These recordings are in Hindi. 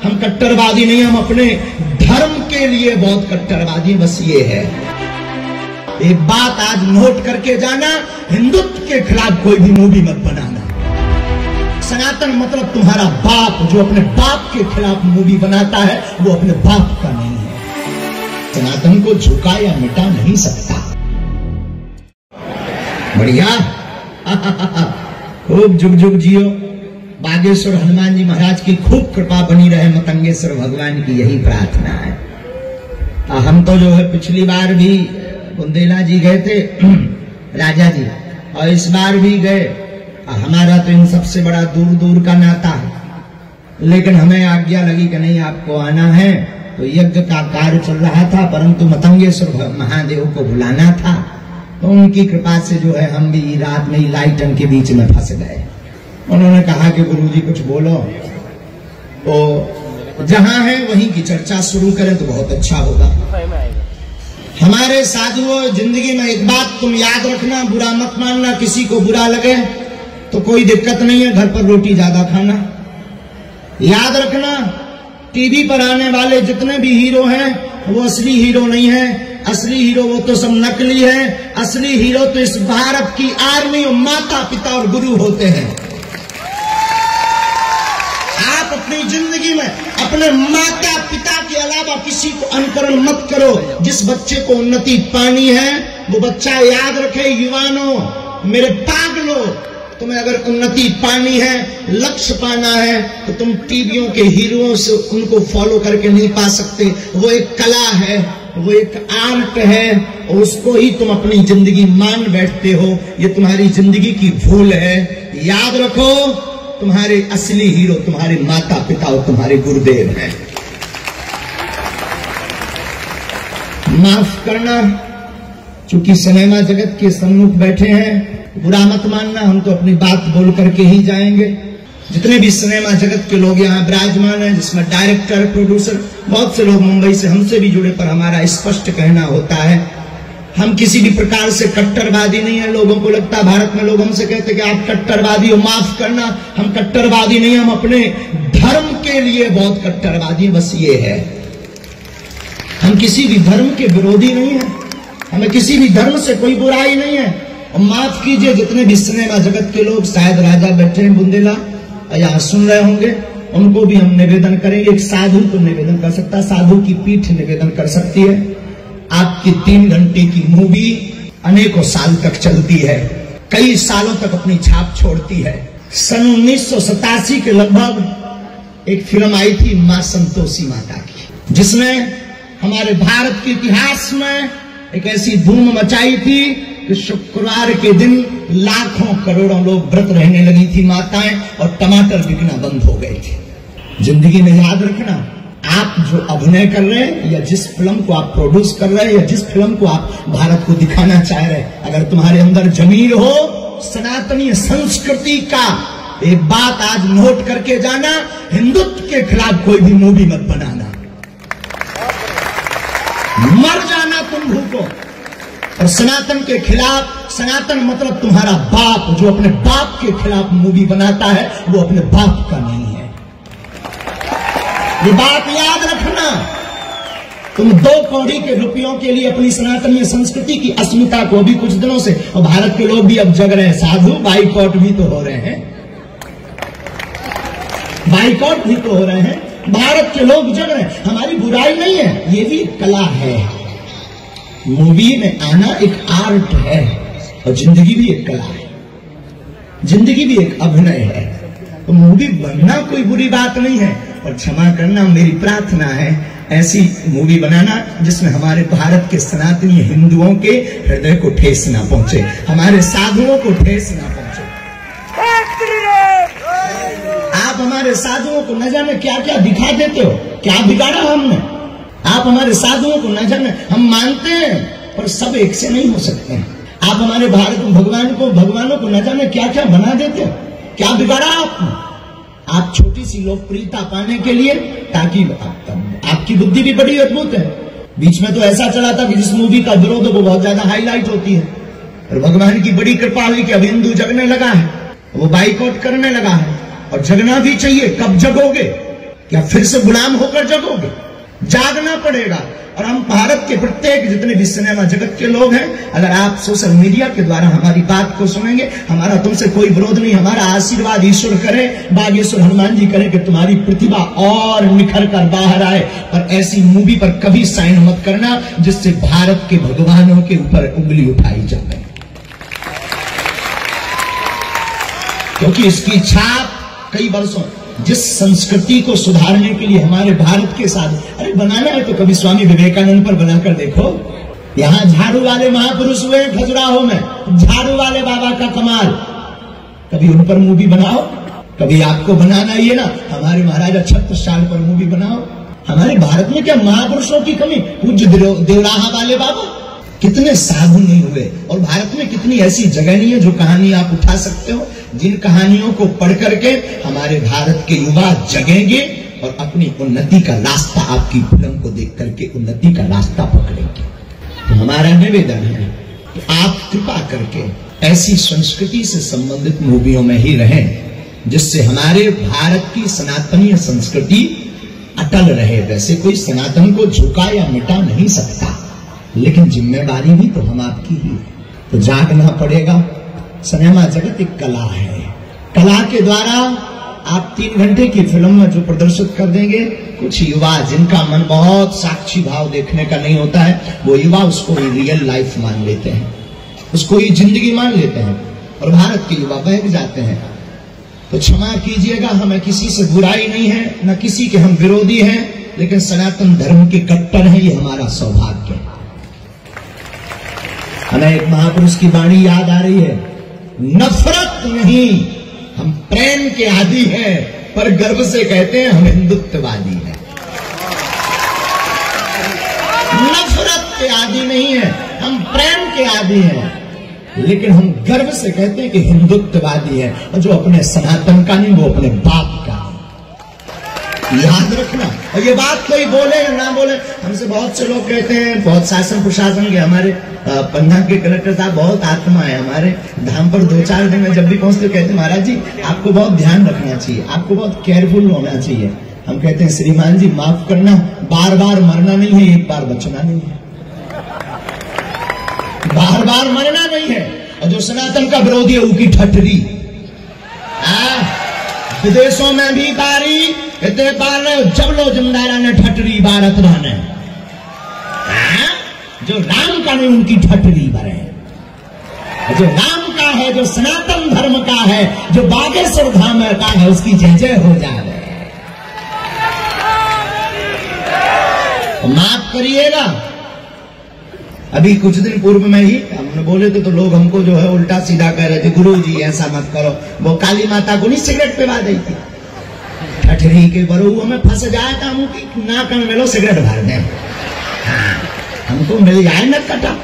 हम कट्टरवादी नहीं, हम अपने धर्म के लिए बहुत कट्टरवादी, बस ये है। एक बात आज नोट करके जाना, हिंदुत्व के खिलाफ कोई भी मूवी मत बनाना। सनातन मतलब तुम्हारा बाप, जो अपने बाप के खिलाफ मूवी बनाता है वो अपने बाप का नहीं है। सनातन को झुका या मिटा नहीं सकता। बढ़िया, खूब जुग जुग जियो। बागेश्वर हनुमान जी महाराज की खूब कृपा बनी रहे, मतंगेश्वर भगवान की यही प्रार्थना है। हम तो जो है पिछली बार भी बुंदेला जी गए थे राजा जी, और इस बार भी गए। हमारा तो इन सबसे बड़ा दूर दूर का नाता है, लेकिन हमें आज्ञा लगी कि नहीं आपको आना है। तो यज्ञ का कार्य चल रहा था, परंतु मतंगेश्वर महादेव को बुलाना था, तो उनकी कृपा से जो है हम भी रात में लाइटन के बीच में फंस गए। उन्होंने कहा कि गुरुजी कुछ बोलो, तो जहां है वहीं की चर्चा शुरू करें तो बहुत अच्छा होगा। हमारे साधुओं, जिंदगी में एक बात तुम याद रखना, बुरा मत मानना, किसी को बुरा लगे तो कोई दिक्कत नहीं है, घर पर रोटी ज्यादा खाना। याद रखना, टीवी पर आने वाले जितने भी हीरो हैं वो असली हीरो नहीं है। असली हीरो वो तो सब नकली है। असली हीरो तो इस भारत की आर्मी और माता पिता और गुरु होते हैं। आप अपनी जिंदगी में अपने माता पिता के अलावा किसी को अनुकरण मत करो। जिस बच्चे को उन्नति पानी है वो बच्चा याद रखे, युवानों, मेरे पागलों, तुम्हें अगर उन्नति पानी है, लक्ष्य पाना है, तो तुम टीवियों के हीरोओं से उनको फॉलो करके नहीं पा सकते। वो एक कला है, वो एक आर्ट है, और उसको ही तुम अपनी जिंदगी मान बैठते हो। ये तुम्हारी जिंदगी की भूल है। याद रखो, तुम्हारे असली हीरो तुम्हारे माता पिता और तुम्हारे गुरुदेव हैं। माफ करना, चूंकि सिनेमा जगत के सम्मुख बैठे हैं, बुरा मत मानना, हम तो अपनी बात बोल करके ही जाएंगे। जितने भी सिनेमा जगत के लोग यहाँ विराजमान हैं, जिसमें डायरेक्टर, प्रोड्यूसर, बहुत से लोग मुंबई से हमसे भी जुड़े, पर हमारा स्पष्ट कहना होता है, हम किसी भी प्रकार से कट्टरवादी नहीं है। लोगों को लगता है, भारत में लोग हमसे कहते हैं कि आप कट्टरवादी हो। माफ करना, हम कट्टरवादी नहीं, हम अपने धर्म के लिए बहुत कट्टरवादी, बस ये है। हम किसी भी धर्म के विरोधी नहीं है, हमें किसी भी धर्म से कोई बुराई नहीं है। और माफ कीजिए, जितने भी सिनेमा जगत के लोग, शायद राजा बैठे हैं बुंदेला यहाँ सुन रहे होंगे, उनको भी हम निवेदन करेंगे। एक साधु तो निवेदन कर सकता है, साधु की पीठ निवेदन कर सकती है। आपकी 3 घंटे की मूवी अनेकों साल तक चलती है, कई सालों तक अपनी छाप छोड़ती है। सन 1987 के लगभग एक फिल्म आई थी मां संतोषी माता की, जिसने हमारे भारत के इतिहास में एक ऐसी धूम मचाई थी कि शुक्रवार के दिन लाखों करोड़ों लोग व्रत रहने लगी थी माताएं, और टमाटर बिकना बंद हो गए थे। जिंदगी में याद रखना, आप जो अभिनय कर रहे हैं, या जिस फिल्म को आप प्रोड्यूस कर रहे हैं, या जिस फिल्म को आप भारत को दिखाना चाह रहे हैं, अगर तुम्हारे अंदर जमीर हो सनातनी संस्कृति का, एक बात आज नोट करके जाना, हिंदुत्व के खिलाफ कोई भी मूवी मत बनाना। मर जाना तुम भूखो। और सनातन के खिलाफ, सनातन मतलब तुम्हारा बाप, जो अपने बाप के खिलाफ मूवी बनाता है वो अपने बाप का नहीं है। ये बात याद रखना। तुम 2 कौड़ी के रुपयों के लिए अपनी सनातनीय संस्कृति की अस्मिता को अभी कुछ दिनों से, और भारत के लोग भी अब जग रहे हैं, साधु बाइकआउट भी तो हो रहे हैं, बाइकआउट भी तो हो रहे हैं, भारत के लोग जग रहे हैं। हमारी बुराई नहीं है, ये भी कला है। मूवी में आना एक आर्ट है, और जिंदगी भी एक कला है, जिंदगी भी एक अभिनय है। तो मूवी बनना कोई बुरी बात नहीं है, और क्षमा करना, मेरी प्रार्थना है ऐसी मूवी बनाना जिसमें हमारे भारत के सनातनी हिंदुओं के हृदय को ठेस ना पहुंचे, हमारे साधुओं को ठेस ना पहुंचे। आप हमारे साधुओं को न जाने क्या क्या दिखा देते हो, क्या बिगाड़ा हमने? आप हमारे साधुओं को न जाने, हम मानते हैं पर सब एक से नहीं हो सकते हैं। आप हमारे भारत भगवानों को न जाने क्या क्या बना देते हो, क्या बिगाड़ा आपने? आप छोटी सी लोकप्रियता पाने के लिए, ताकि आपकी बुद्धि भी बड़ी अद्भुत है। बीच में तो ऐसा चला था कि जिस मूवी का विरोध वो बहुत ज्यादा हाईलाइट होती है, और भगवान की बड़ी कृपा हुई कि अब हिंदू जगने लगा है, वो बाइकआउट करने लगा है, और जगना भी चाहिए। कब जगोगे? क्या फिर से गुलाम होकर जगोगे? जागना पड़ेगा। और हम भारत के प्रत्येक जितने भी सिनेमा जगत के लोग हैं, अगर आप सोशल मीडिया के द्वारा हमारी बात को सुनेंगे, हमारा तुमसे कोई विरोध नहीं, हमारा आशीर्वाद ईश्वर करे, बागेश्वर हनुमान जी करे कि तुम्हारी प्रतिभा और निखर कर बाहर आए। पर ऐसी मूवी पर कभी साइन मत करना जिससे भारत के भगवानों के ऊपर उंगली उठाई जाए, क्योंकि इसकी छाप कई वर्षों, जिस संस्कृति को सुधारने के लिए हमारे भारत के साथ, अरे बनाना है तो कभी स्वामी विवेकानंद पर बनाकर देखो। यहां झाड़ू वाले महापुरुष हुए खजुराहो में, झाड़ू वाले बाबा का कमाल, कभी उन पर मूवी बनाओ। कभी आपको बनाना ही है ना, हमारे महाराजा छत्रसाल पर मूवी बनाओ। हमारे भारत में क्या महापुरुषों की कमी? पूज्य देवराहा वाले बाबा, कितने साधु नहीं हुए। और भारत में कितनी ऐसी जगह नहीं है जो कहानी आप उठा सकते हो, जिन कहानियों को पढ़ करके हमारे भारत के युवा जगेंगे और अपनी उन्नति का रास्ता, आपकी फिल्म को देख करके उन्नति का रास्ता पकड़ेंगे। तो हमारा निवेदन है कि आप कृपा करके ऐसी संस्कृति से संबंधित मूवियों में ही रहें जिससे हमारे भारत की सनातनीय संस्कृति अटल रहे। वैसे कोई सनातन को झुका या मिटा नहीं सकता, लेकिन जिम्मेदारी भी तो हम आपकी ही है, तो जागना पड़ेगा। सिनेमा जगत एक कला है, कला के द्वारा आप 3 घंटे की फिल्म में जो प्रदर्शित कर देंगे, कुछ युवा जिनका मन बहुत साक्षी भाव देखने का नहीं होता है, वो युवा उसको ही रियल लाइफ मान लेते हैं, उसको ही जिंदगी मान लेते हैं और भारत के युवा बहक जाते हैं। तो क्षमा कीजिएगा, हमें किसी से बुराई नहीं है, न किसी के हम विरोधी हैं, लेकिन सनातन धर्म के कट्टर हैं, ये हमारा सौभाग्य है। हमें एक महापुरुष की वाणी याद आ रही है, नफरत नहीं, हम प्रेम के आदी हैं, पर गर्व से कहते हैं हम हिंदुत्ववादी हैं। नफरत के आदी नहीं है, हम प्रेम के आदी हैं, लेकिन हम गर्व से कहते हैं कि हिंदुत्ववादी है। और जो अपने सनातन का नहीं, वो अपने बाप का। याद रखना। और ये बात कोई बोले या ना बोले, हमसे बहुत से लोग कहते हैं, बहुत शासन प्रशासन के, हमारे पन्ना के कलेक्टर साहब बहुत आत्मा है, हमारे धाम पर 2-4 दिन में जब भी पहुंचते कहते हैं महाराज जी आपको बहुत ध्यान रखना चाहिए, आपको बहुत केयरफुल होना चाहिए। हम कहते हैं श्रीमान जी माफ करना, बार बार मरना नहीं है, एक बार बचना नहीं है, बार बार मरना नहीं है। और जो सनातन का विरोधी है उसकी ठटरी, विदेशों में भी बारी इतने बार जब लो जिंदारा ने ठटरी भारत रहने, जो राम का नहीं उनकी ठटरी भरे, जो राम का है, जो सनातन धर्म का है, जो बागेश्वर धाम का है, उसकी जय जय हो जाए। तो माफ करिएगा, अभी कुछ दिन पूर्व में ही हमने बोले थे तो लोग हमको जो है उल्टा सीधा कह रहे थे, गुरु जी ऐसा मत करो। वो काली माता को नहीं सिगरेट पिला दी थी, ठठरी के बरुओं में फंस जाए था, मुंह नाक में मिलो सिगरेट भर दे। हमको मिल जाए न कटा,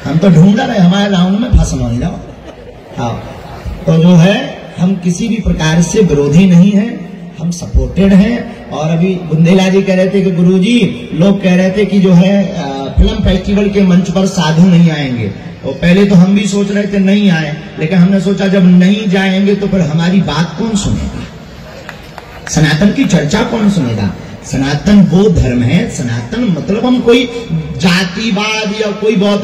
हम तो ढूंढ रहे हमारे राउंड में फंस नहीं जाओ। हाँ, तो जो है हम किसी भी प्रकार से विरोधी नहीं है, हम सपोर्टेड हैं। और अभी बुंदेला जी कह रहे थे कि गुरुजी, लोग कह रहे थे कि जो है फिल्म फेस्टिवल के मंच पर साधु नहीं आएंगे। तो पहले तो हम भी सोच रहे थे नहीं आए, लेकिन हमने सोचा जब नहीं जाएंगे तो फिर हमारी बात कौन सुनेगा, सनातन की चर्चा कौन सुनेगा। सनातन वो धर्म है, सनातन मतलब हम कोई जातिवाद या कोई बहुत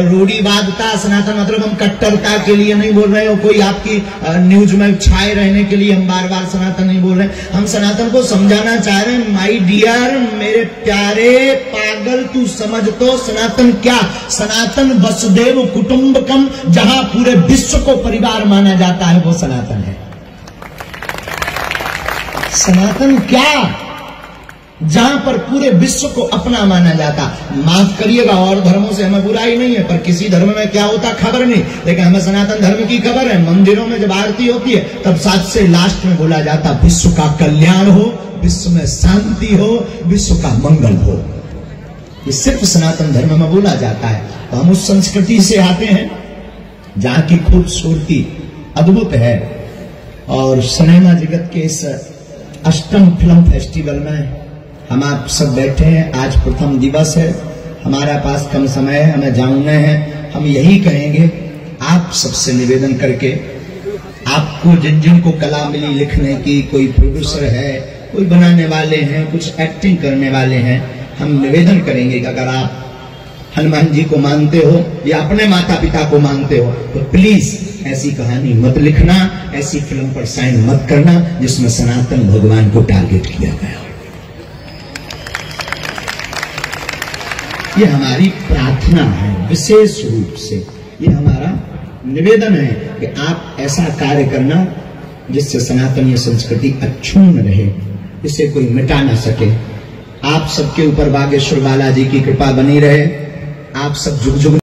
रूढ़िवादता, सनातन मतलब हम कट्टरता के लिए नहीं बोल रहे हो, कोई आपकी न्यूज में छाए रहने के लिए हम बार बार सनातन नहीं बोल रहे। हम सनातन को समझाना चाह रहे हैं, माय डियर, मेरे प्यारे पागल, तू समझ तो सनातन क्या, सनातन वसुदेव कुटुंबकम, जहां पूरे विश्व को परिवार माना जाता है वो सनातन है। सनातन क्या, जहां पर पूरे विश्व को अपना माना जाता। माफ करिएगा, और धर्मों से हमें बुराई नहीं है, पर किसी धर्म में क्या होता खबर नहीं, लेकिन हमें सनातन धर्म की खबर है। मंदिरों में जब आरती होती है तब साथ से लास्ट में बोला जाता विश्व का कल्याण हो, विश्व में शांति हो, विश्व का मंगल हो। ये सिर्फ सनातन धर्म में बोला जाता है। तो हम उस संस्कृति से आते हैं जहां की खूबसूरती अद्भुत है। और सिनेमा जगत के इस 8म फिल्म फेस्टिवल में हम आप सब बैठे हैं। आज प्रथम दिवस है, हमारा पास कम समय है, हमें जानना है। हम यही कहेंगे आप सबसे निवेदन करके, आपको जिन जिन को कला मिली लिखने की, कोई प्रोड्यूसर है, कोई बनाने वाले हैं, कुछ एक्टिंग करने वाले हैं, हम निवेदन करेंगे कि अगर आप हनुमान जी को मानते हो या अपने माता पिता को मानते हो तो प्लीज ऐसी कहानी मत लिखना, ऐसी फिल्म पर साइन मत करना जिसमें सनातन भगवान को टारगेट किया गया हो। ये हमारी प्रार्थना है, विशेष रूप से ये हमारा निवेदन है कि आप ऐसा कार्य करना जिससे सनातनीय संस्कृति अक्षुण्ण रहे, इसे कोई मिटा ना सके। आप सबके ऊपर बागेश्वर बालाजी की कृपा बनी रहे। आप सब जुग जुग